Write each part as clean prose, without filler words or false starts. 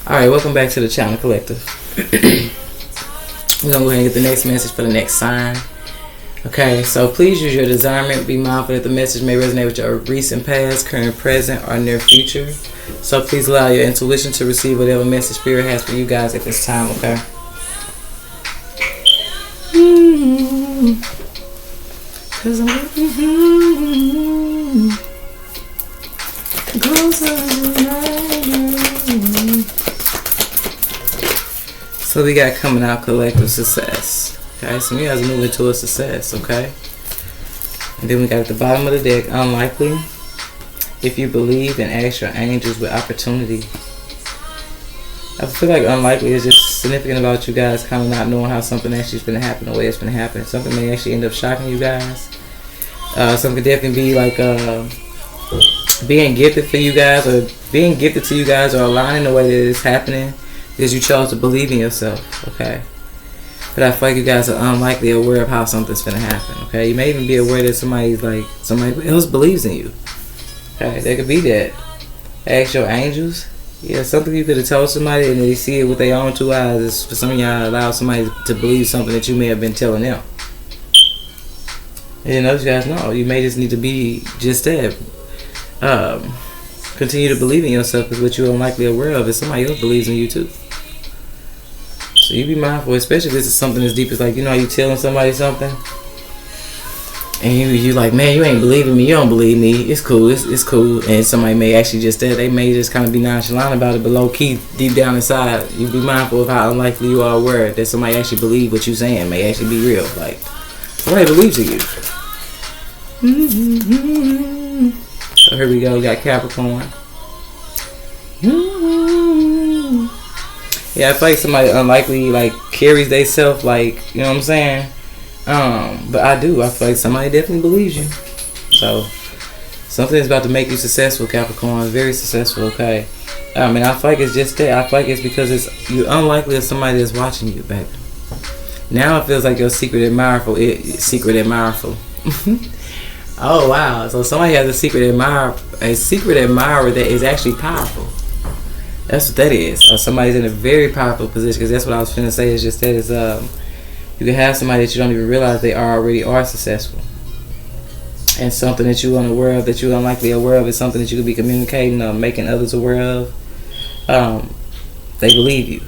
Alright, welcome back to the channel, Collective. We're going to go ahead and get the next message for the next sign. Okay, so please use your discernment. Be mindful that the message may resonate with your recent past, current, present, or near future. So please allow your intuition to receive whatever message Spirit has for you guys at this time, okay? So we got coming out collective success. Okay, so you guys are moving to a success, okay? And then we got at the bottom of the deck, unlikely. If you believe and ask your angels with opportunity. I feel like unlikely is just significant about you guys kind of not knowing how something actually is going to happen, the way it's going to happen. Something may actually end up shocking you guys. Something could definitely be like being gifted for you guys, or being gifted to you guys, or aligning the way that it's happening because you chose to believe in yourself, okay? But I feel like you guys are unlikely aware of how something's going to happen, okay? You may even be aware that somebody else believes in you. Okay, there could be that. Ask your angels. Yeah, something you could have told somebody and they see it with their own two eyes. Is for some of y'all allow somebody to believe something that you may have been telling them. And those guys know you may just need to be just that. Continue to believe in yourself, because what you're unlikely aware of is somebody else believes in you too. So you be mindful, especially if this is something as deep as, like, you know how you telling somebody something and you like, man, you ain't believing me, you don't believe me, it's cool, it's cool, and somebody may actually just they may just kind of be nonchalant about it, but low key, deep down inside, you be mindful of how unlikely you are aware that somebody actually believe what you saying may actually be real. Like, somebody believes in you. So here we go, we got Capricorn. Yeah, I feel like somebody unlikely like carries they self, like, you know what I'm saying? But I feel like somebody definitely believes you. So something's about to make you successful, Capricorn. Very successful, okay? And I feel like it's just that. I feel like it's because you're unlikely of somebody that's watching you, baby. Now it feels like your secret admirer. Oh wow! So somebody has a secret admirer that is actually powerful. That's what that is. Or somebody's in a very powerful position, because that's what I was finna say. Is just that is you can have somebody that you don't even realize they already are successful, and something that you're unaware of, that you're unlikely aware of, is something that you could be communicating or making others aware of. They believe you.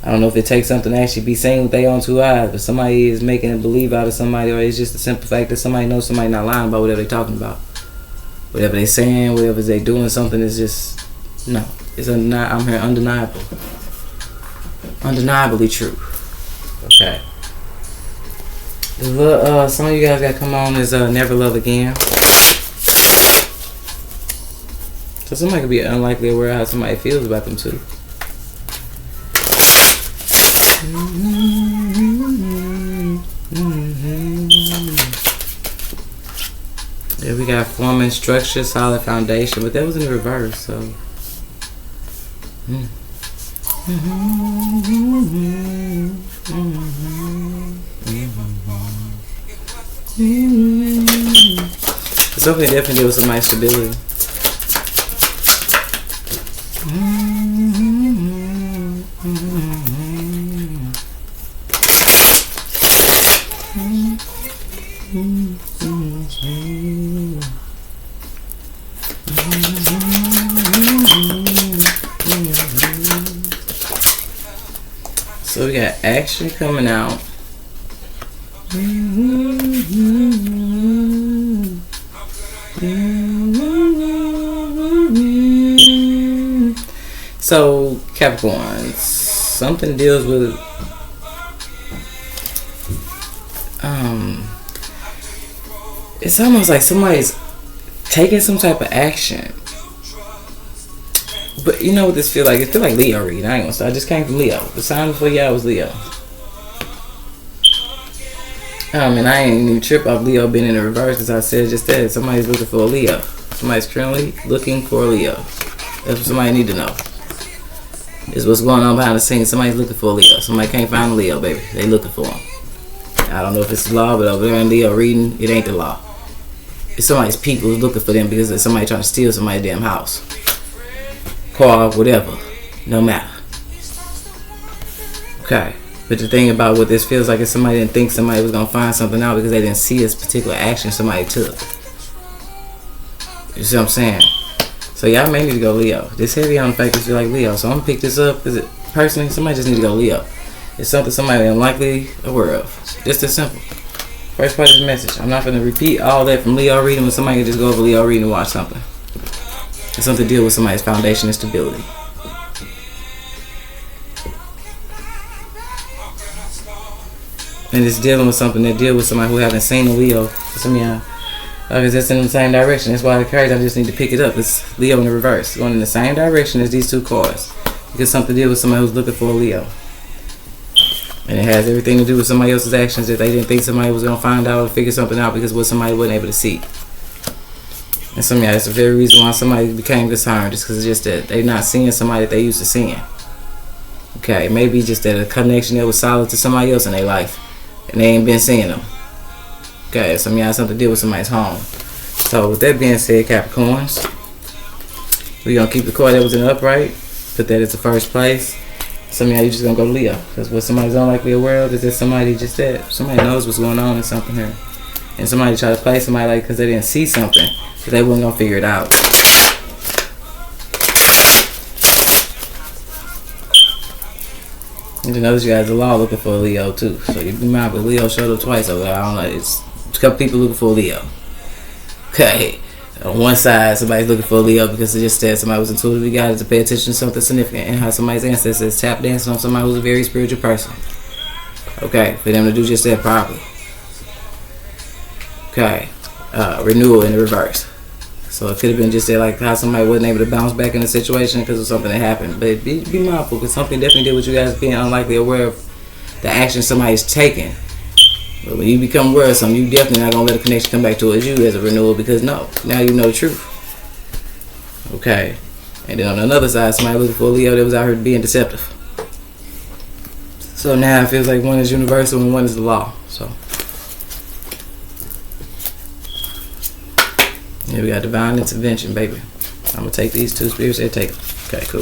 I don't know if it takes something to actually be seen with their own two eyes, but somebody is making a believe out of somebody, or it's just the simple fact that somebody knows somebody not lying about whatever they're talking about. Whatever they're saying, whatever they're doing, something is just, no. It's I'm here undeniable. Undeniably true. Okay. The song you guys got to come on is Never Love Again. So somebody could be unlikely aware of how somebody feels about them too. Yeah, we got forming structure, solid foundation, but that was in the reverse, so. Something definitely deal with some nice stability. So we got action coming out. So Capricorn, something deals with it's almost like somebody's taking some type of action. But you know what this feel like? It feel like Leo read. I ain't gonna say. I just came from Leo. The sign before y'all was Leo. I ain't even trip off Leo being in the reverse, because I said just that. Somebody's looking for a Leo. Somebody's currently looking for a Leo. That's what somebody need to know. This is what's going on behind the scenes. Somebody's looking for a Leo. Somebody can't find a Leo, baby. They looking for him. I don't know if it's the law, but over there in Leo reading, it ain't the law. It's somebody's people who's looking for them because there's somebody trying to steal somebody's damn house, car, whatever. no matter. Okay. But the thing about what this feels like is somebody didn't think somebody was going to find something out because they didn't see this particular action somebody took. You see what I'm saying? So y'all may need to go Leo. This heavy on the fact that you're like Leo. So I'm going to pick this up because personally, somebody just need to go Leo. It's something somebody unlikely aware of. Just as simple. First part of the message. I'm not going to repeat all that from Leo reading when somebody can just go over Leo reading and watch something. It's something to deal with somebody's foundation and stability. And it's dealing with something that deals with somebody who haven't seen a Leo. Some of y'all, because it's in the same direction. That's why the cards, I just need to pick it up. It's Leo in the reverse, going in the same direction as these two cards. Because something to deal with somebody who's looking for a Leo. And it has everything to do with somebody else's actions that they didn't think somebody was going to find out or figure something out because what somebody wasn't able to see. And some of y'all, that's the very reason why somebody became concerned. Just because it's just that they're not seeing somebody that they used to seeing. Okay, maybe just that a connection that was solid to somebody else in their life. And they ain't been seeing them. Okay, some of y'all have something to deal with somebody's home. So with that being said, Capricorns, we're going to keep the card that was in the upright. Put that as the first place. Some of y'all, you just going to go Leo. Because what somebody's unlikely aware of is that somebody just that. Somebody knows what's going on in something here. And somebody try to play somebody like because they didn't see something. But they wasn't going to figure it out. And then others you guys the law looking for a Leo too. So you be mindful. Leo showed up twice over there. I don't know. It's a couple people looking for a Leo. Okay. On one side, somebody's looking for a Leo because it just said somebody was intuitively guided to pay attention to something significant and how somebody's ancestors tap dancing on somebody who's a very spiritual person. Okay. For them to do just that properly. Okay. Renewal in the reverse. So it could have been just that, like how somebody wasn't able to bounce back in the situation because of something that happened. But be mindful because something definitely did with you guys being unlikely aware of the action somebody's taking. But when you become aware of something, you definitely not going to let a connection come back towards you as a renewal because no, now you know the truth. Okay. And then on another side, somebody looking for a Leo that was out here being deceptive. So now it feels like one is universal and one is the law. So yeah, we got divine intervention, baby. I'm going to take these two spirits and take them. Okay, cool.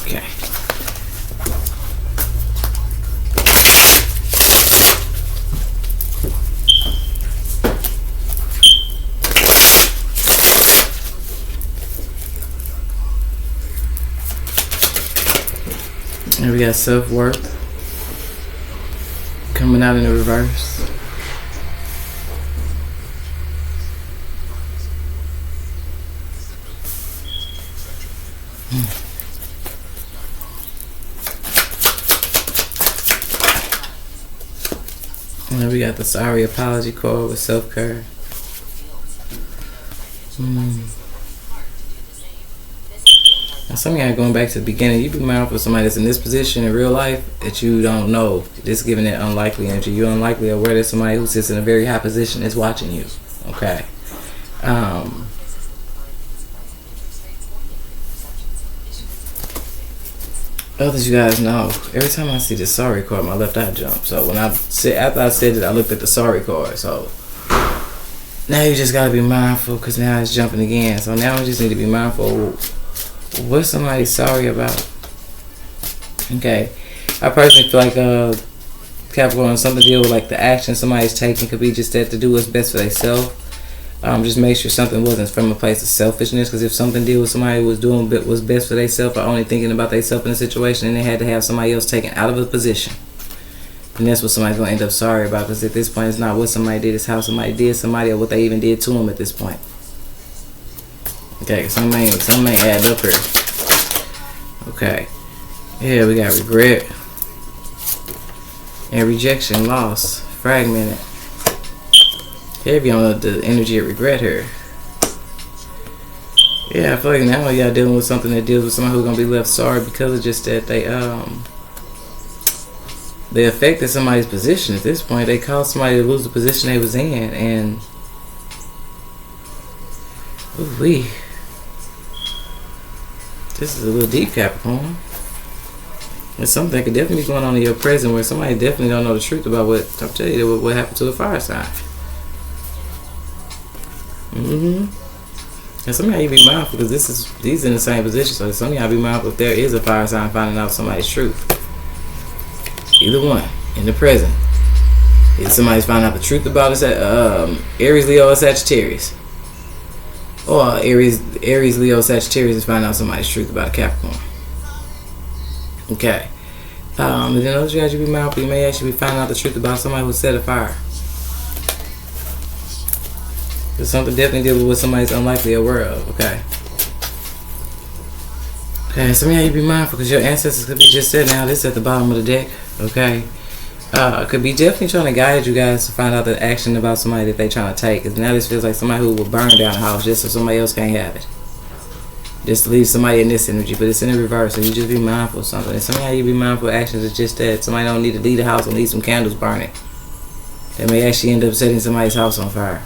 Okay. And we got self-worth coming out in the reverse. And then we got the sorry apology card with self-care. Now some of y'all going back to the beginning, you be mindful of somebody that's in this position in real life that you don't know. This giving it unlikely energy. You're unlikely aware that somebody who sits in a very high position is watching you. Okay. Others, you guys know, every time I see the sorry card, my left eye jumps. So when after I said it, I looked at the sorry card. So now you just gotta be mindful because now it's jumping again. So now we just need to be mindful. What somebody's sorry about? Okay, I personally feel like Capricorn, something to deal with like the action somebody's taking could be just that to do what's best for themselves. Just make sure something wasn't from a place of selfishness. Because if something deal with somebody was doing was best for themselves or only thinking about themselves in a situation, and they had to have somebody else taken out of a position, and that's what somebody's gonna end up sorry about. Because at this point, it's not what somebody did; it's how somebody did somebody or what they even did to them at this point. Okay, something ain't add up here. Okay, yeah, we got regret and rejection, loss, fragmented. Heavy on the energy of regret here. Yeah, I feel like now y'all dealing with something that deals with someone who's gonna be left sorry because of just that they affected somebody's position at this point. They caused somebody to lose the position they was in, and ooh-wee. This is a little deep, Capricorn. There's something that could definitely be going on in your present where somebody definitely don't know the truth about what I'm telling you what happened to a fire sign. And some of y'all, you be mindful because these in the same position. So some of y'all be mindful if there is a fire sign finding out somebody's truth. Either one in the present. If somebody's finding out the truth about us, Aries, Leo, or Sagittarius, or Aries, Leo, Sagittarius is finding out somebody's truth about a Capricorn. Okay. And then those guys, you be mindful. You may actually be finding out the truth about somebody who set a fire. There's something definitely dealing with somebody's unlikely aware of. Okay. Okay, some of y'all, you be mindful because your ancestors could be just sitting now. This at the bottom of the deck. Okay. Could be definitely trying to guide you guys to find out the action about somebody that they trying to take. Because now this feels like somebody who will burn down the house just so somebody else can't have it. Just to leave somebody in this energy, but it's in the reverse. So you just be mindful of something. And some of y'all, you be mindful of actions. It's just that somebody don't need to leave the house and leave some candles burning. They may actually end up setting somebody's house on fire.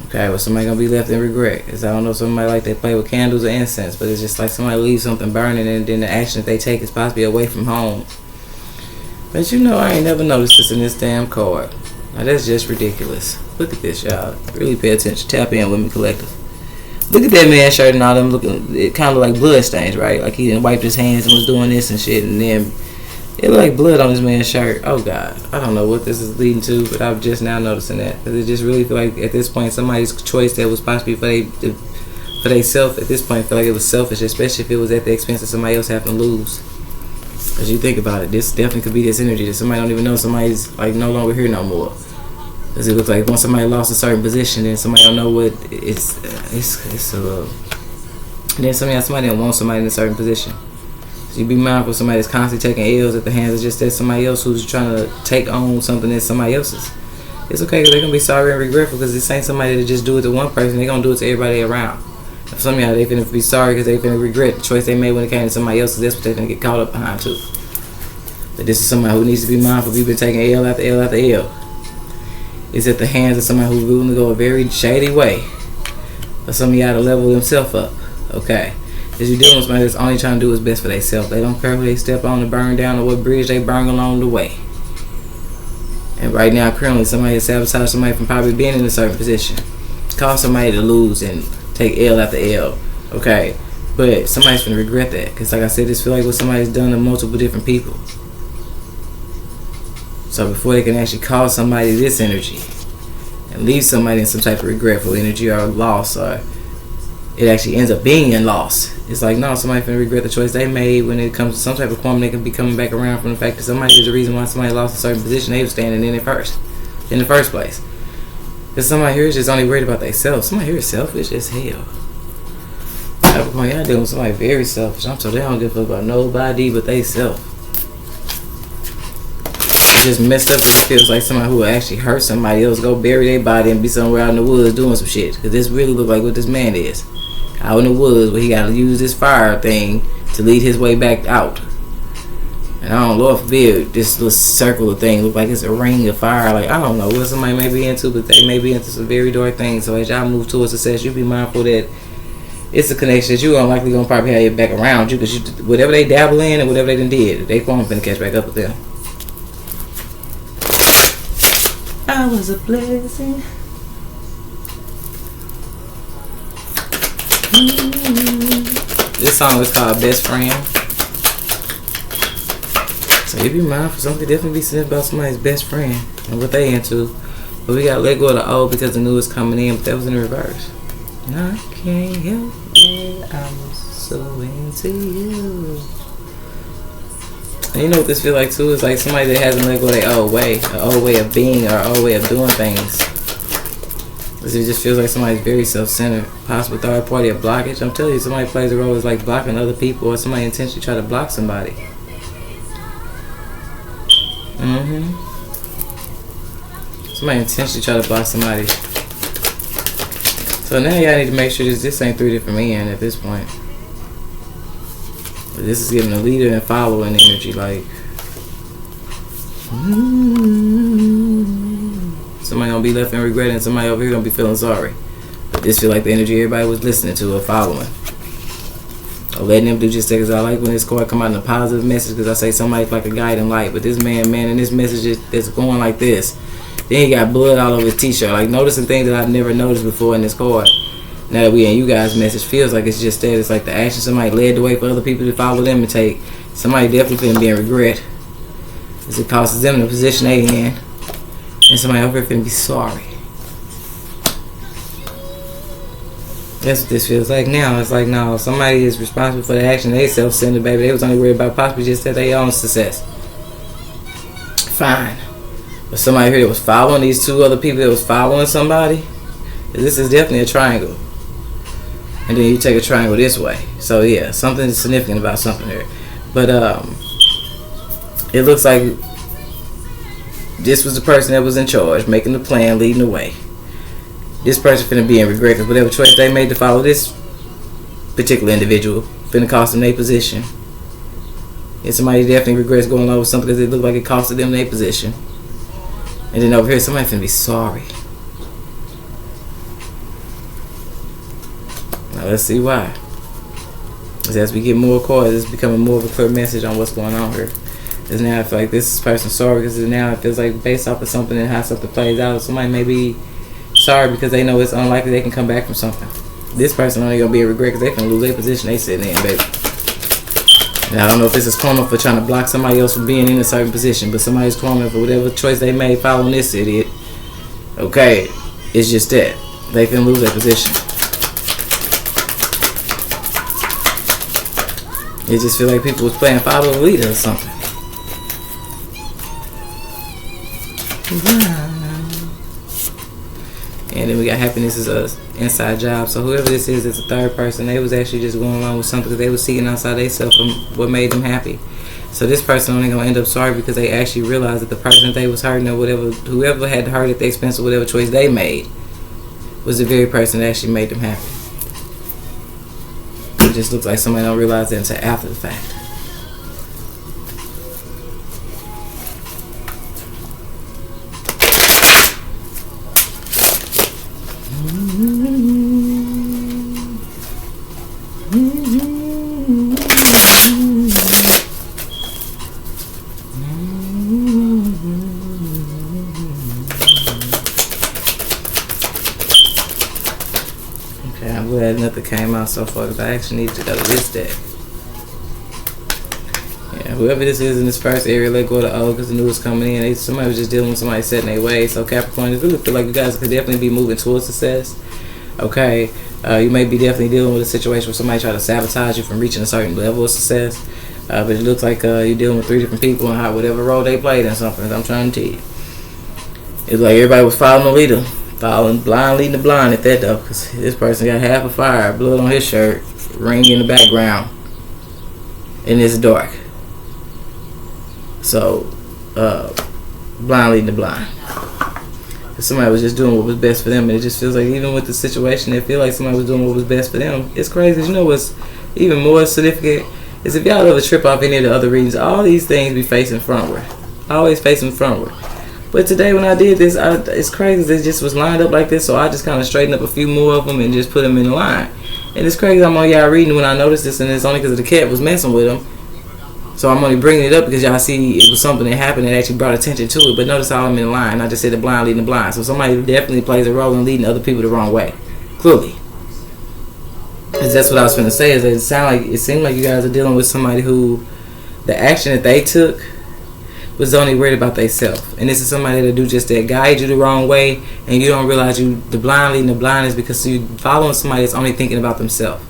Okay, well, somebody gonna be left in regret. Cause I don't know, somebody like they play with candles or incense, but it's just like somebody leaves something burning and then the action that they take is possibly away from home. But you know, I ain't never noticed this in this damn card. Now that's just ridiculous. Look at this, y'all. Really pay attention. Tap in with me, collective. Look at that man's shirt and all them looking, it kind of like blood stains, right? Like he didn't wipe his hands and was doing this and shit, and then it looked like blood on this man's shirt. Oh God, I don't know what this is leading to, but I'm just now noticing that because it just really feel like at this point somebody's choice that was possibly for they self at this point feel like it was selfish, especially if it was at the expense of somebody else having to lose. Because you think about it, this definitely could be this energy that somebody don't even know somebody's like no longer here no more. Because it looks like once somebody lost a certain position, then somebody don't know what it's and then somebody didn't want somebody in a certain position. So you be mindful of somebody that's constantly taking L's at the hands of just that somebody else who's trying to take on something that's somebody else's. It's okay because they're going to be sorry and regretful because this ain't somebody that just do it to one person. They're going to do it to everybody around. If some of y'all, they finna be sorry because they finna regret the choice they made when it came to somebody else. That's what they finna get caught up behind too. But this is somebody who needs to be mindful. You've been taking L after L after L. It's at the hands of somebody who's willing to go a very shady way. For some of y'all to level themselves up. Okay. Because you're dealing with somebody that's only trying to do what's best for themselves. They don't care who they step on to burn down or what bridge they burn along the way. And right now, currently, somebody has sabotaged somebody from probably being in a certain position. Cause somebody to lose and take L after L. Okay. But somebody's going to regret that. Because like I said, this feel like what somebody's done to multiple different people. So before they can actually cause somebody this energy and leave somebody in some type of regretful energy or loss, or it actually ends up being in loss. It's like, no, somebody finna regret the choice they made when it comes to some type of karma. They can be coming back around from the fact that somebody is the reason why somebody lost a certain position they were standing in the first place. Because somebody here is just only worried about themselves. Somebody here is selfish as hell. Capricorn, y'all dealing with somebody very selfish. I'm so they don't give a fuck about nobody but they self. Just messed up because it feels like somebody who will actually hurt somebody else, go bury their body and be somewhere out in the woods doing some shit. Because this really look like what this man is. Out in the woods where he got to use this fire thing to lead his way back out. And I don't know, Lord forbid, this little circular thing look like it's a ring of fire. Like, I don't know what somebody may be into, but they may be into some very dark things. So as y'all move towards success, you be mindful that it's a connection that you unlikely going to probably have your back around you. Because whatever they dabble in and whatever they done did, they won't finna catch back up with them. I was a blessing. This song is called Best Friend. So you be mindful. Something definitely be said about somebody's best friend and what they into. But we gotta let go of the old because the new is coming in. But that was in the reverse. And I can't help it. I'm so into you. And you know what this feel like too? It's like somebody that hasn't let go of their old way. An old way of being or old way of doing things. Because it just feels like somebody's very self-centered. Possible third party or blockage. I'm telling you, somebody plays a role as like blocking other people or somebody intentionally try to block somebody. Somebody intentionally try to block somebody. So now y'all need to make sure this ain't three different men at this point. But this is giving a leader and following energy, like somebody gonna be left in regret and somebody over here gonna be feeling sorry. But this feel like the energy everybody was listening to or following. Or letting them do just that, because I like when this card come out in a positive message, because I say somebody's like a guiding light. But this man, and this message is going like this. Then he got blood all over his t-shirt. Like noticing things that I've never noticed before in this card. Now that we in you guys' message, feels like it's just that. It's like the action somebody led the way for other people to follow them and take. Somebody definitely finna be in regret, as it causes them the position they in. And somebody over here finna be sorry. That's what this feels like now. It's like, no, somebody is responsible for the action they self-centered, baby. They was only worried about possibly just their own success. Fine. But somebody here that was following these two other people that was following somebody, this is definitely a triangle. And then you take a triangle this way. So yeah, something significant about something here. But it looks like this was the person that was in charge, making the plan, leading the way. This person finna be in regret because whatever choice they made to follow this particular individual finna cost them their position. And somebody definitely regrets going along with something because it looked like it costed them their position. And then over here, somebody finna be sorry. Now let's see why. As we get more cards, it's becoming more of a clear message on what's going on here. Because now I feel like this person's sorry because now it feels like based off of something and how something plays out, somebody may be sorry because they know it's unlikely they can come back from something. This person only gonna be a regret because they can lose their position they sitting in, baby. Now I don't know if this is karma for trying to block somebody else from being in a certain position, but somebody's karma for whatever choice they made following this idiot. Okay, it's just that they can lose their position. It just feels like people was playing follow the leader or something. And then we got happiness is a inside job. So whoever this is, it's a third person. They was actually just going along with something because they was seeking outside themselves from what made them happy. So this person only gonna end up sorry because they actually realized that the person that they was hurting or whatever, whoever had to hurt at the expense of whatever choice they made, was the very person that actually made them happy. It just looks like somebody don't realize that until after the fact. Okay, I'm glad nothing came out so far because I actually need to go to this deck. Yeah, whoever this is in this first area, let go of the O because the new is coming in. Somebody was just dealing with somebody setting their way. So Capricorn, I really feel like you guys could definitely be moving towards success. Okay, you may be definitely dealing with a situation where somebody try to sabotage you from reaching a certain level of success. But it looks like you're dealing with 3 different people and how whatever role they played in something. I'm trying to tell you. It's like everybody was following the leader. Following blind, leading the blind at that though. Because this person got half a fire, blood on his shirt, ring in the background. And it's dark. So, blind leading the blind. Somebody was just doing what was best for them, and it just feels like even with the situation, it feels like somebody was doing what was best for them. It's crazy. You know what's even more significant is if y'all ever trip off any of the other readings, all these things be facing frontward, always facing frontward. But today when I did this, it's crazy. It just was lined up like this, so I just kind of straightened up a few more of them and just put them in the line. And it's crazy. I'm on y'all reading when I noticed this, and it's only because the cat was messing with them. So I'm only bringing it up because y'all see it was something that happened that actually brought attention to it. But notice how I'm in line. I just said the blind leading the blind. So somebody definitely plays a role in leading other people the wrong way. Clearly. Because that's what I was going to say. Is that it seemed like you guys are dealing with somebody who the action that they took was only worried about themselves. And this is somebody that do just that, guide you the wrong way, and you don't realize the blind leading the blind is because you following somebody that's only thinking about themselves.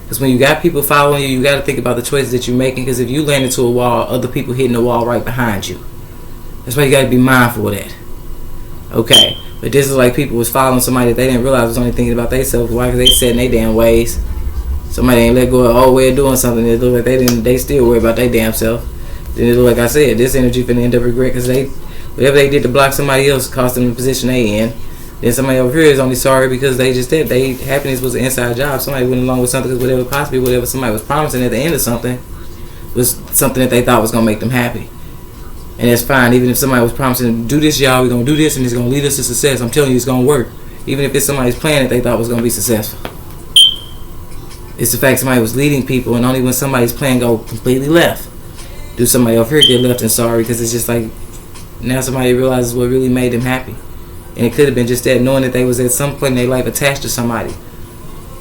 Because when you got people following you, you got to think about the choices that you're making. Because if you land into a wall, other people hitting the wall right behind you. That's why you got to be mindful of that. Okay, but this is like people was following somebody that they didn't realize was only thinking about themselves. Why? Because they set in their damn ways. Somebody ain't let go of old way of doing something. It look like they still worry about their damn self. Then it look like I said, this energy finna end up regret because whatever they did to block somebody else cost them the position they in. Then somebody over here is only sorry because they just did. Happiness was an inside job. Somebody went along with something because whatever somebody was promising at the end of something was something that they thought was going to make them happy. And that's fine. Even if somebody was promising, do this, y'all, we're going to do this and it's going to lead us to success. I'm telling you, it's going to work. Even if it's somebody's plan that they thought was going to be successful. It's the fact somebody was leading people, and only when somebody's plan go completely left do somebody over here get left and sorry, because it's just like now somebody realizes what really made them happy. And it could have been just that, knowing that they was at some point in their life attached to somebody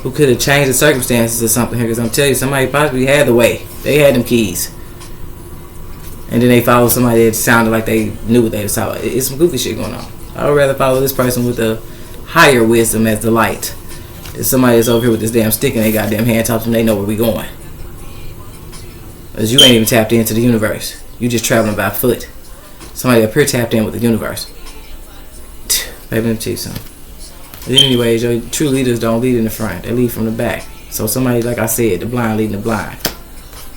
who could have changed the circumstances or something here. Because I'm telling you, somebody possibly had the way. They had them keys. And then they followed somebody that sounded like they knew what they was talking about. It's some goofy shit going on. I would rather follow this person with the higher wisdom as the light than somebody that's over here with this damn stick and they goddamn hand tops and they know where we going. Because you ain't even tapped into the universe. You just traveling by foot. Somebody up here tapped in with the universe. Baby, let me tell you something. But anyways, your true leaders don't lead in the front. They lead from the back. So somebody, like I said, the blind leading the blind.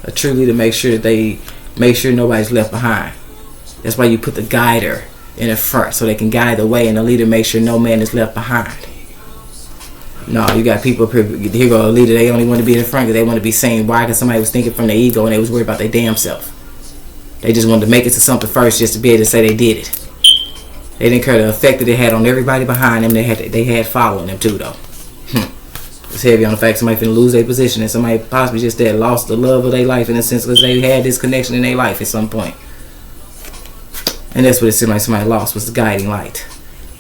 A true leader makes sure that they make sure nobody's left behind. That's why you put the guider in the front so they can guide the way, and the leader makes sure no man is left behind. No, you got people up here go a leader, they only want to be in the front because they want to be seen. Why? Because somebody was thinking from their ego and they was worried about their damn self. They just wanted to make it to something first just to be able to say they did it. They didn't care the effect that it had on everybody behind them. They had following them too, though. It's heavy on the fact somebody finna lose their position and somebody possibly just that lost the love of their life in a sense because they had this connection in their life at some point. And that's what it seemed like somebody lost, was the guiding light.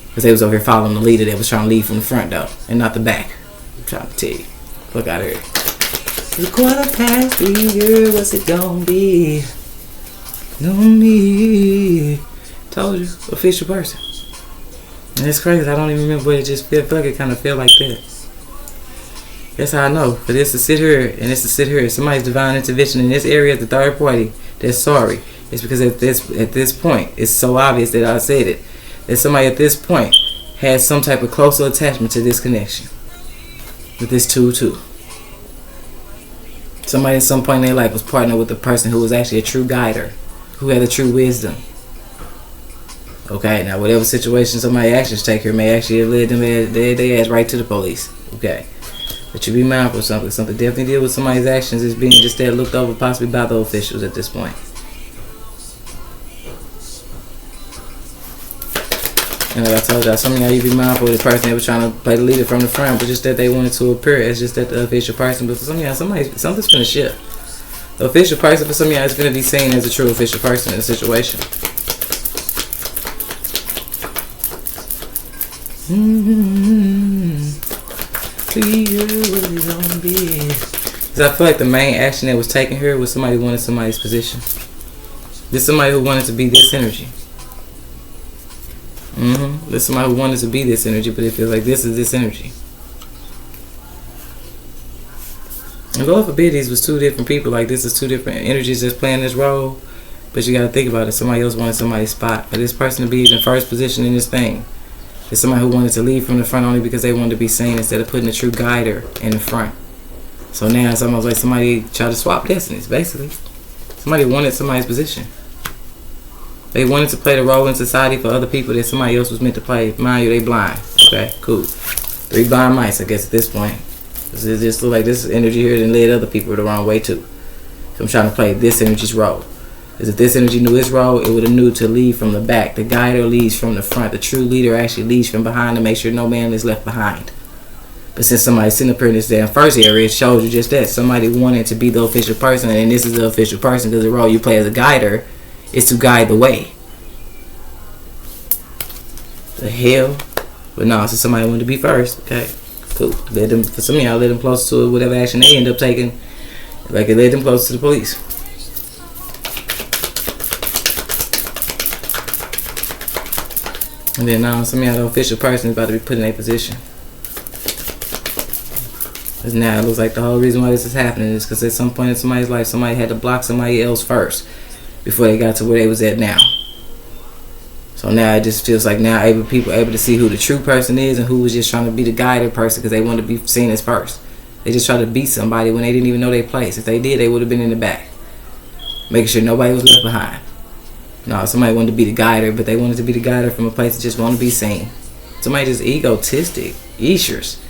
Because they was over here following the leader that was trying to lead from the front, though, and not the back. I'm trying to tell you. Look out here. It's 3:15, what's it gonna be? Gonna be. Told you, official person. And it's crazy, I don't even remember what it just feel like it kind of feel like that. That's how I know. But it's to sit here, and it's to sit here. Somebody's divine intervention in this area, the third party, that's sorry. It's because at this point, it's so obvious that I said it. That somebody at this point has some type of closer attachment to this connection. With this 2-2. Somebody at some point in their life was partnered with a person who was actually a true guider. Who had a true wisdom. Okay, now whatever situation somebody's actions take here may actually have led them their ass right to the police. Okay. But you be mindful of something. Something definitely deal with somebody's actions is being just there looked over possibly by the officials at this point. And like I told y'all, some of y'all you be mindful of the person that was trying to play the leader from the front, but just that they wanted to appear as just that the official person. But for some of y'all, something's gonna shift. The official person for some of y'all is gonna be seen as a true official person in the situation. Because I feel like the main action that was taken here was somebody who wanted somebody's position. There's somebody who wanted to be this energy. There's somebody who wanted to be this energy, but it feels like this is this energy. And Lord forbid these was two different people, like this is two different energies that's playing this role. But you gotta think about it, somebody else wanted somebody's spot. For this person to be in first position in this thing, there's somebody who wanted to lead from the front only because they wanted to be seen instead of putting a true guider in the front. So now it's almost like somebody tried to swap destinies, basically. Somebody wanted somebody's position. They wanted to play the role in society for other people that somebody else was meant to play. Mind you, they blind. Okay, cool. 3 blind mice, I guess, at this point. It just look like this energy here that led other people the wrong way too. So I'm trying to play this energy's role. Because if this energy knew its role, it would have knew to lead from the back. The guider leads from the front. The true leader actually leads from behind to make sure no man is left behind. But since somebody's sitting up here in this damn first area, it shows you just that. Somebody wanted to be the official person, and this is the official person because the role you play as a guider is to guide the way. The hell? But no, so somebody wanted to be first. Okay, cool. Let them, for some of y'all, let them close to whatever action they end up taking. Like it led them close to the police. And then now some of y'all, the official person is about to be put in a position. Because now it looks like the whole reason why this is happening is because at some point in somebody's life, somebody had to block somebody else first before they got to where they was at now. So now it just feels like now people able to see who the true person is and who was just trying to be the guided person because they wanted to be seen as first. They just tried to beat somebody when they didn't even know their place. If they did, they would have been in the back, making sure nobody was left behind. No, somebody wanted to be the guider, but they wanted to be the guider from a place that just want to be seen. Somebody just egotistic, Easters.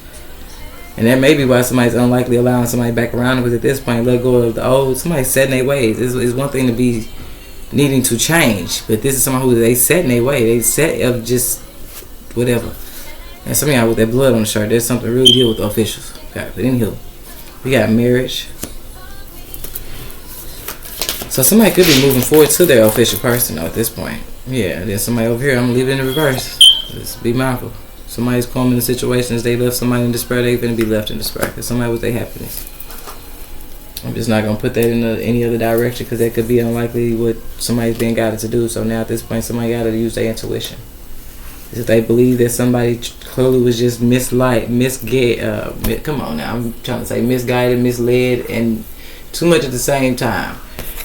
And that may be why somebody's unlikely allowing somebody back around because at this point, let go of the old. Somebody's setting their ways. It's one thing to be needing to change, but this is someone who they set in their way. They set of just whatever. And some of y'all with that blood on the shirt, there's something to really deal with the officials. Okay, but anywho, we got marriage. So somebody could be moving forward to their official person though at this point. Yeah, there's somebody over here. I'm gonna leave it in the reverse. Just be mindful. Somebody's calm in the situations. They left somebody in despair. They finna be left in despair because somebody was their happiness. I'm just not gonna put that in any other direction because that could be unlikely what somebody's being guided to do. So now at this point, somebody gotta use their intuition. If they believe that somebody clearly was just come on now, I'm trying to say misguided, misled, and too much at the same time.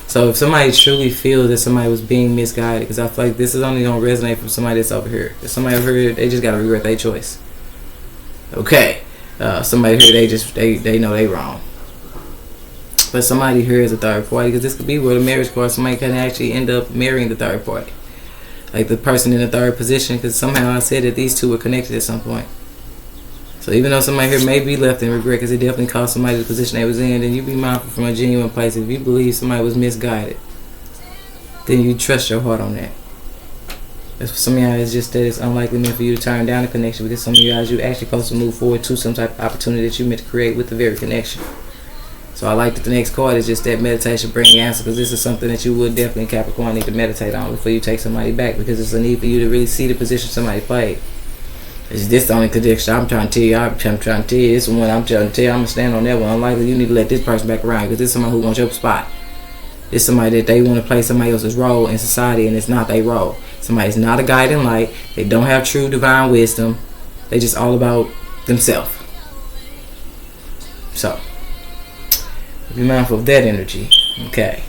So if somebody truly feels that somebody was being misguided, because I feel like this is only going to resonate from somebody that's over here. If somebody over here, they just got to regret their choice. Okay. Somebody here, they know they wrong. But somebody here is a third party, because this could be where the marriage card, somebody can actually end up marrying the third party. Like the person in the third position, because somehow I said that these two were connected at some point. So even though somebody here may be left in regret because it definitely caused somebody the position they was in, then you be mindful from a genuine place. If you believe somebody was misguided, then you trust your heart on that. That's for some of y'all, it's just that it's unlikely meant for you to turn down a connection, because some of you guys, you actually supposed to move forward to some type of opportunity that you meant to create with the very connection. So I like that the next card is just that meditation bringing answer, because this is something that you would definitely, Capricorn, need to meditate on before you take somebody back, because it's a need for you to really see the position somebody played. Is this the only connection I'm trying to tell you? I'm trying to tell you. This one I'm trying to tell you. I'm going to stand on that one. Unlikely you need to let this person back around, because this is somebody who wants your spot. This is somebody that they want to play somebody else's role in society, and it's not their role. Somebody's not a guiding light. They don't have true divine wisdom. They just all about themselves. So be mindful of that energy. Okay.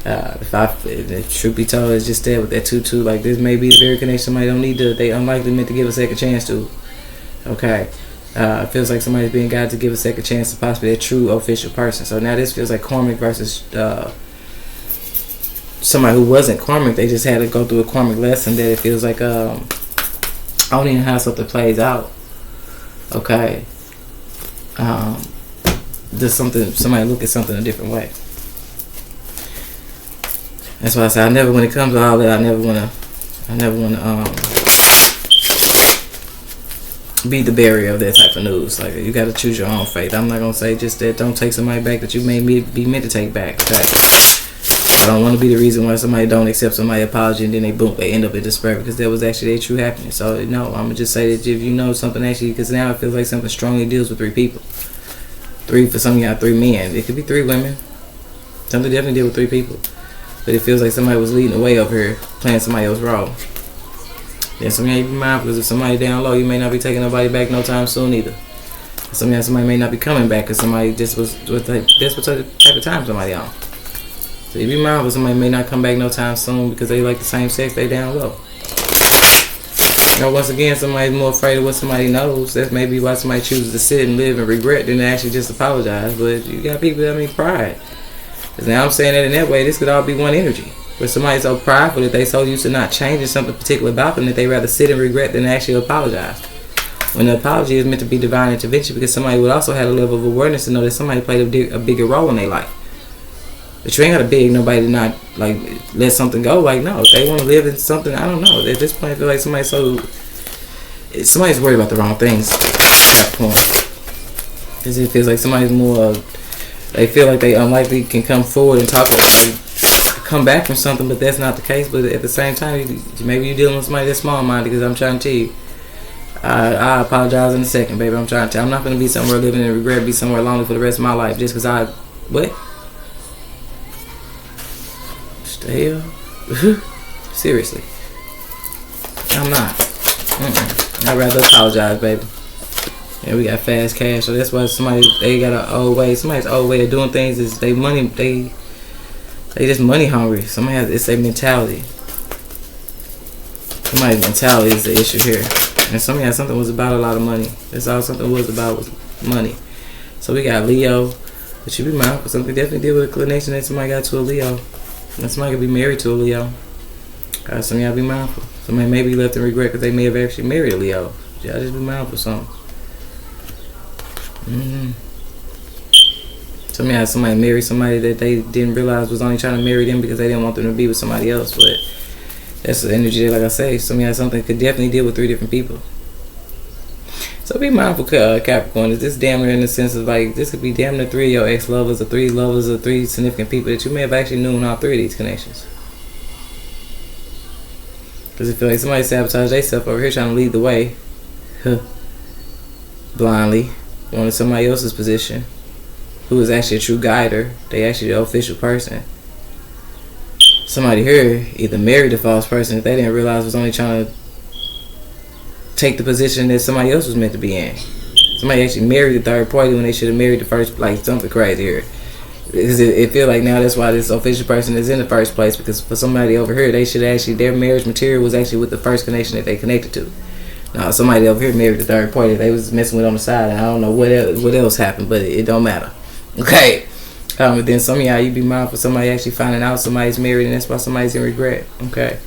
The truth be told, it's just that with that 2-2, like this may be the very connection somebody don't need to, they unlikely meant to give a second chance to. Okay. It feels like somebody's being guided to give a second chance to possibly a true official person. So now this feels like karmic versus somebody who wasn't karmic. They just had to go through a karmic lesson that it feels like I don't even know how something plays out. Okay. Does somebody look at something a different way. That's why I say when it comes to all that, I never wanna be the barrier of that type of news. Like, you gotta choose your own fate. I'm not gonna say just that don't take somebody back that you may be meant to take back. Okay? I don't want to be the reason why somebody don't accept somebody's apology and then they end up in despair, because that was actually their true happiness. So no, I'm gonna just say that if you know something actually, because now it feels like something strongly deals with 3 people. 3 for some of y'all, 3 men. It could be 3 women. Something definitely deal with 3 people. But it feels like somebody was leading the way over here, playing somebody else's role. Then some of y'all be mindful, because if somebody down low, you may not be taking nobody back no time soon either. Some of y'all, somebody may not be coming back because somebody just was that's what type of time somebody on. So you be mindful, somebody may not come back no time soon because they like the same sex, they down low. You know, once again, somebody's more afraid of what somebody knows. That's maybe why somebody chooses to sit and live and regret than to actually just apologize. But you got people that mean pride. Because now I'm saying that in that way, this could all be one energy. Where somebody's so prideful that they so used to not changing something particular about them that they rather sit and regret than actually apologize. When the apology is meant to be divine intervention, because somebody would also have a level of awareness to know that somebody played a bigger role in their life. But you ain't got to beg nobody to not like let something go. Like, no, if they want to live in something, I don't know. At this point, I feel like somebody's worried about the wrong things at that point. Because it feels like somebody's more. They feel like they unlikely can come forward and talk about it, come back from something, but that's not the case. But at the same time, maybe you're dealing with somebody that's small-minded, because I'm trying to tell you, I apologize in a second, baby. I'm trying to tell you, I'm not going to be somewhere living in regret, be somewhere lonely for the rest of my life just because what? What the hell? Seriously. I'm not. I'd rather apologize, baby. Yeah, we got fast cash, so that's why they got an old way. Somebody's old way of doing things is they just money hungry. It's a mentality. Somebody's mentality is the issue here. And something was about a lot of money. That's all something was about, was money. So we got Leo, but you be mindful. Something definitely deal with a connection that somebody got to a Leo. And somebody could be married to a Leo. Some of y'all be mindful. Somebody may be left in regret because they may have actually married a Leo. Y'all just be mindful of something. Somebody married somebody that they didn't realize was only trying to marry them because they didn't want them to be with somebody else. But that's the energy that, like I say, something could definitely deal with 3 different people. So be mindful, Capricorn. Is this damn near in the sense of like, this could be damn near 3 of your ex-lovers or 3 lovers or 3 significant people that you may have actually known all 3 of these connections. Because it feels like somebody sabotaged themselves over here trying to lead the way. blindly, wanted somebody else's position, who was actually a true guider. They actually the official person. Somebody here either married a false person that they didn't realize was only trying to take the position that somebody else was meant to be in. Somebody actually married the third party when they should have married the first, like something crazy here. It feel like now that's why this official person is in the first place, because for somebody over here, they should actually, their marriage material was actually with the first connection that they connected to. Now somebody over here married the third party that they was messing with on the side, and I don't know what else happened, but it don't matter. Okay. But then some of y'all, you be mindful somebody actually finding out somebody's married, and that's why somebody's in regret. Okay.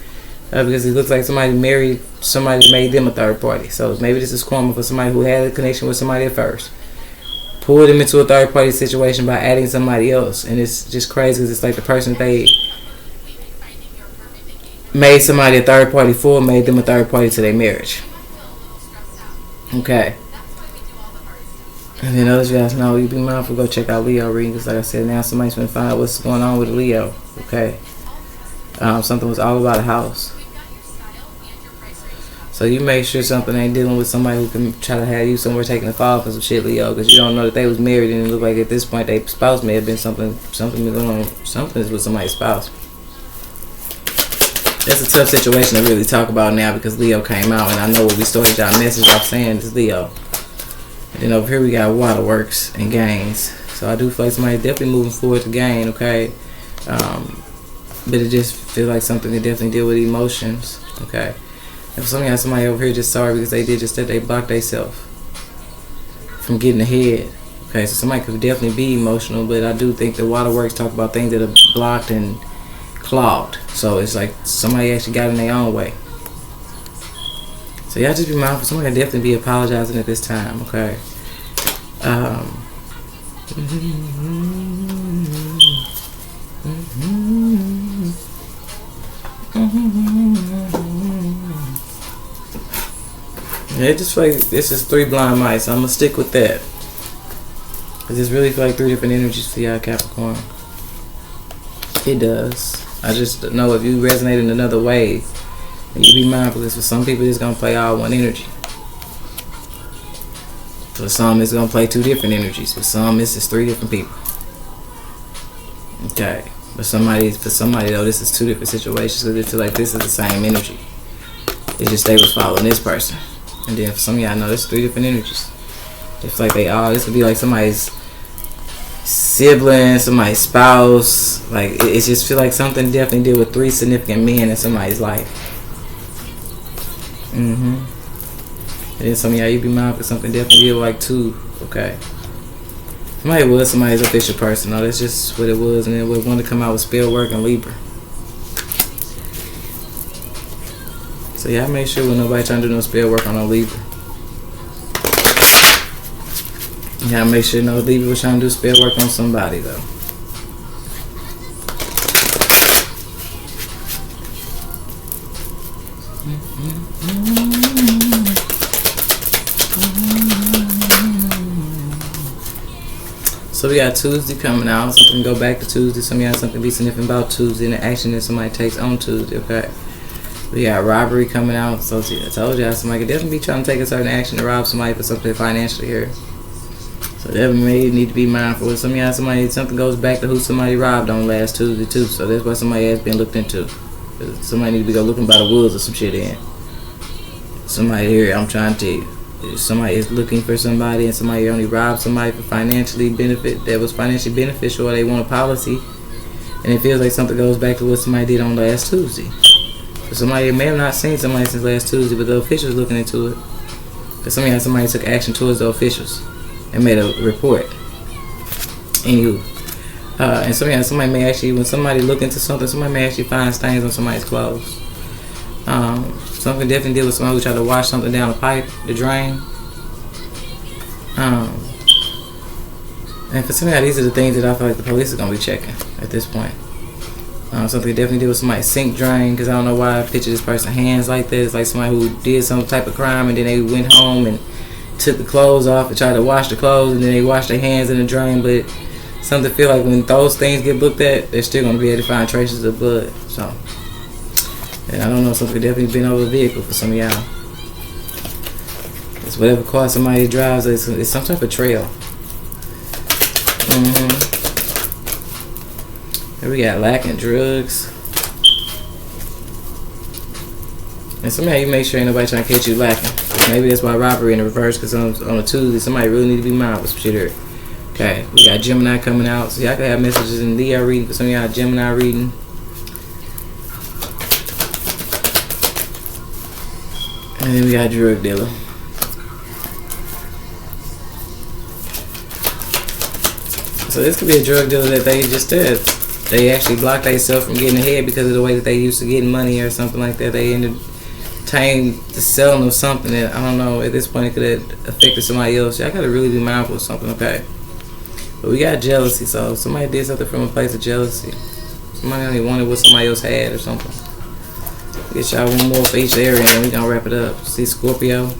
Because it looks like somebody married somebody that made them a third party. So maybe this is karma for somebody who had a connection with somebody at first. Pull them into a third party situation by adding somebody else. And it's just crazy because it's like the person they made somebody a third party for made them a third party to their marriage. Okay. And then others of you guys know, you be mindful, go check out Leo reading. Because like I said, now somebody's going to find out what's going on with Leo. Okay. Something was all about a house. So you make sure something ain't dealing with somebody who can try to have you somewhere taking a fall for some shit, Leo, because you don't know that they was married, and it look like at this point their spouse may have been something going on. Something is with somebody's spouse. That's a tough situation to really talk about now because Leo came out, and I know what we started y'all message off saying is Leo. And then over here we got waterworks and gains. So I do feel like somebody definitely moving forward to gain, okay? But it just feels like something that definitely deal with emotions, okay? If somebody over here just sorry because they did just that, they blocked themselves from getting ahead. Okay, so somebody could definitely be emotional, but I do think the waterworks talk about things that are blocked and clogged. So it's like somebody actually got in their own way. So y'all just be mindful. Somebody could definitely be apologizing at this time, okay? Yeah, it just feel like this is 3 blind mice. I'm gonna stick with that. Cause this really feel like 3 different energies for y'all, Capricorn. It does. I just know if you resonate in another way, you be mindful. Because for some people, it's gonna play all one energy. For some, it's gonna play 2 different energies. For some, it's just 3 different people. Okay. For somebody though, this is 2 different situations. Because it's like this is the same energy. It's just they was following this person. And then for some of y'all know there's 3 different energies. It's like this could be like somebody's sibling, somebody's spouse. Like it just feel like something definitely deal with 3 significant men in somebody's life. And then some of y'all, you be mindful something definitely deal with like 2. Okay. Somebody was somebody's official person. No, that's just what it was. And then we wanted to come out with spell work and Libra. So y'all make sure when nobody trying to do no spell work on no Libra. Y'all make sure no Libra was trying to do spell work on somebody though. So we got Tuesday coming out. Something go back to Tuesday. Some of y'all something be significant about Tuesday and the action that somebody takes on Tuesday. Okay. We got robbery coming out. So I told y'all somebody could definitely be trying to take a certain action to rob somebody for something financially here. So that may need to be mindful. Some of y'all something goes back to who somebody robbed on last Tuesday too. So that's why somebody has been looked into. Somebody need to go looking by the woods or some shit in. Somebody here, I'm trying to tell you. If somebody is looking for somebody and somebody only robbed somebody for financially benefit that was financially beneficial, or they want a policy, and it feels like something goes back to what somebody did on last Tuesday. So somebody may have not seen somebody since last Tuesday, but the officials looking into it. Because somebody took action towards the officials and made a report. Anywho. And somebody may actually, when somebody look into something, somebody may actually find stains on somebody's clothes. Something definitely deal with somebody who tried to wash something down the pipe, the drain. And for some of y'all, these are the things that I feel like the police are going to be checking at this point. Something definitely deal with somebody's sink drain, because I don't know why I picture this person's hands like this. It's like somebody who did some type of crime and then they went home and took the clothes off and tried to wash the clothes, and then they washed their hands in the drain. But something feel like when those things get looked at, they're still going to be able to find traces of blood. So, and I don't know, something definitely been over a vehicle for some of y'all. Because whatever car somebody drives, it's some type of trail. Here we got lacking drugs. And somehow you make sure ain't nobody trying to catch you lacking. Maybe that's why robbery in the reverse, because on a Tuesday, somebody really need to be mindful of some shit here. Okay, we got Gemini coming out. So y'all can have messages in Leo reading for some of y'all Gemini reading. And then we got drug dealer. So this could be a drug dealer that they just did. They actually blocked themselves from getting ahead because of the way that they used to getting money or something like that. They entertained the selling of something that, I don't know, at this point it could have affected somebody else. Y'all gotta really be mindful of something, okay? But we got jealousy, so somebody did something from a place of jealousy. Somebody only wanted what somebody else had or something. Get y'all one more for each area and then we gonna wrap it up. See, Scorpio.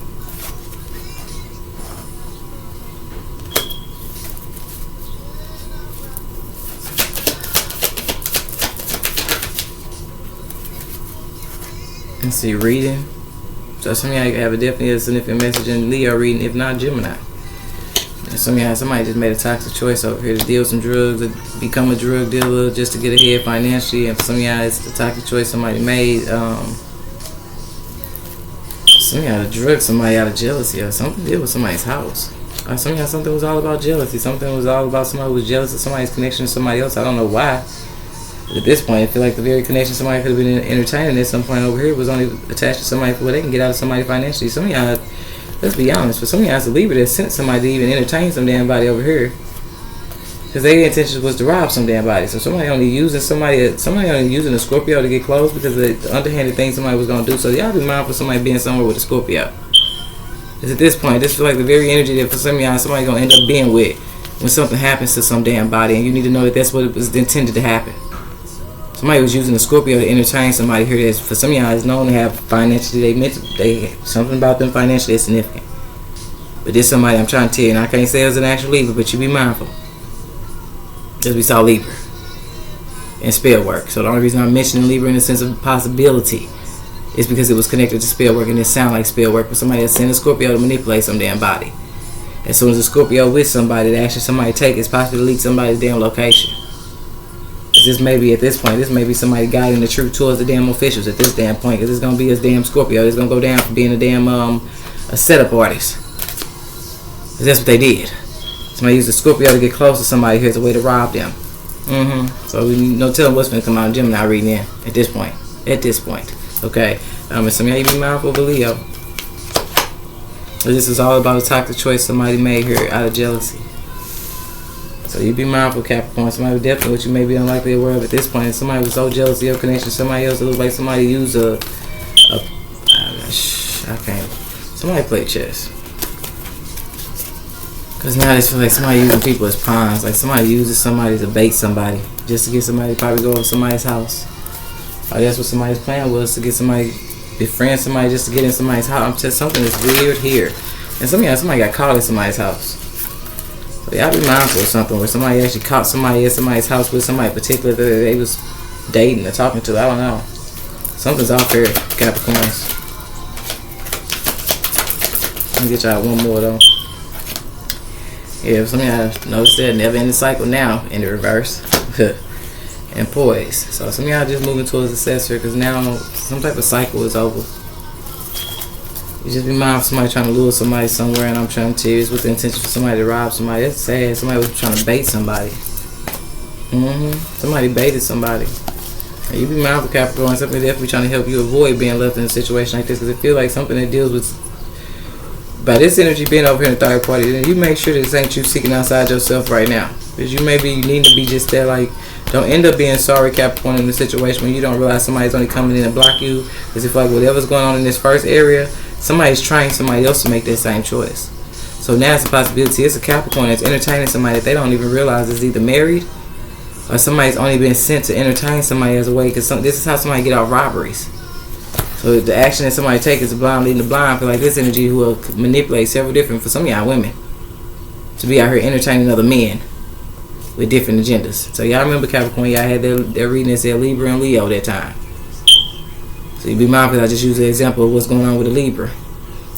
And see, reading. So some of y'all have a definitely a significant message in Leo reading, if not Gemini. And some of y'all, somebody just made a toxic choice over here to deal some drugs, to become a drug dealer just to get ahead financially. And for some of y'all, it's the toxic choice somebody made. Some of y'all to drug somebody out of jealousy or something deal with somebody's house. Or some of y'all, something was all about jealousy. Something was all about somebody who was jealous of somebody's connection to somebody else. I don't know why. At this point, I feel like the very connection somebody could have been entertaining at some point over here was only attached to somebody for where they can get out of somebody financially. Some of y'all, let's be honest, for some of y'all, it's a Libra that sent somebody to even entertain some damn body over here. Because their intention was to rob some damn body. So somebody only using a Scorpio to get close because of the underhanded thing somebody was going to do. So y'all be mindful of somebody being somewhere with a Scorpio. Because at this point, this feels like the very energy that for some of y'all, somebody going to end up being with when something happens to some damn body. And you need to know that that's what it was intended to happen. Somebody was using a Scorpio to entertain somebody here that's, for some of y'all, is known to have financially, they something about them financially is significant. But this somebody I'm trying to tell you, and I can't say it was an actual Libra, but you be mindful. Because we saw Libra and spell work. So the only reason I'm mentioning Libra in the sense of possibility is because it was connected to spell work and it sound like spell work for somebody that sent a Scorpio to manipulate some damn body. As soon as a Scorpio with somebody, the action somebody take is possibly to leak somebody's damn location. This may be at this point, this may be somebody guiding the truth towards the damn officials at this damn point, because it's gonna be a damn Scorpio. It's gonna go down for being a damn a setup artist. Because that's what they did. Somebody used a Scorpio to get close to somebody here as a way to rob them. So we no telling what's gonna come out in Gemini reading in at this point. At this point, okay. And some of y'all be mindful of a Leo. This is all about a toxic choice somebody made here out of jealousy. So you be mindful, Capricorn. Somebody definitely what you may be unlikely aware of at this point. Somebody was so jealous of your connection. Somebody else, it looks like somebody used I can't. Somebody play chess. Because now this feels like somebody using people as pawns. Like somebody uses somebody to bait somebody. Just to get somebody to probably go over somebody's house. Or that's what somebody's plan was, to get somebody, befriend somebody just to get in somebody's house. I'm just something that's weird here. And somebody got caught at somebody's house. So y'all be mindful of something where somebody actually caught somebody at somebody's house with somebody particular that they was dating or talking to. I don't know. Something's off here, Capricorns. Let me get y'all one more though. Yeah, some of y'all noticed that never ending cycle now in the reverse. And poise. So some of y'all just moving towards the successor because now some type of cycle is over. You just be mindful of somebody trying to lure somebody somewhere, and I'm trying to tell you it's with the intention for somebody to rob somebody. That's sad. Somebody was trying to bait somebody. Somebody baited somebody. And you be mindful, Capricorn. Something definitely trying to help you avoid being left in a situation like this, because it feels like something that deals with, by this energy being over here in the third party, then you make sure that this ain't you seeking outside yourself right now. Because you need to be just there, like, don't end up being sorry, Capricorn, in the situation when you don't realize somebody's only coming in and block you. Because if like whatever's going on in this first area, somebody's trying somebody else to make that same choice. So now it's a possibility. It's a Capricorn that's entertaining somebody that they don't even realize is either married or somebody's only been sent to entertain somebody as a way. Because this is how somebody get out robberies. So the action that somebody takes is the blind leading the blind. For like this energy who will manipulate several different, for some of y'all women, to be out here entertaining other men with different agendas. So y'all remember Capricorn, y'all had their reading that said Libra and Leo that time. So you be mindful, I just use the example of what's going on with a Libra.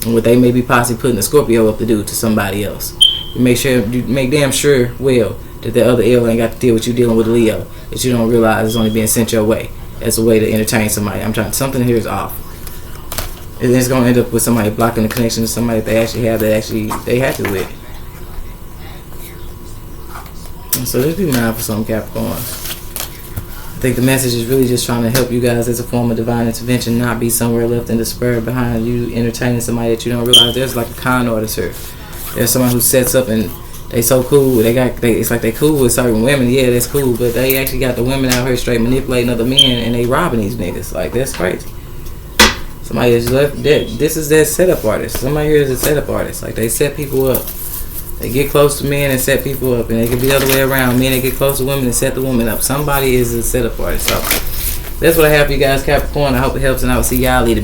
and what they may be possibly putting the Scorpio up to do to somebody else. You make damn sure that the other L ain't got to deal with you dealing with a Leo that you don't realize is only being sent your way as a way to entertain somebody. Something here is off. And it's gonna end up with somebody blocking the connection to somebody that they actually have they happy with. And so just be mindful for some Capricorn. I think the message is really just trying to help you guys as a form of divine intervention, not be somewhere left in despair behind you entertaining somebody that you don't realize. There's like a con artist here. There's someone who sets up and they so cool. It's like they cool with certain women. Yeah, that's cool, but they actually got the women out here straight manipulating other men and they robbing these niggas. Like, that's crazy. Somebody that's left dead. This is their setup artist. Somebody here is a setup artist. Like, they set people up. They get close to men and set people up, and they can be the other way around. Men that get close to women and set the woman up. Somebody is a setup artist. So that's what I have for you guys, Capricorn. I hope it helps, and I will see y'all later.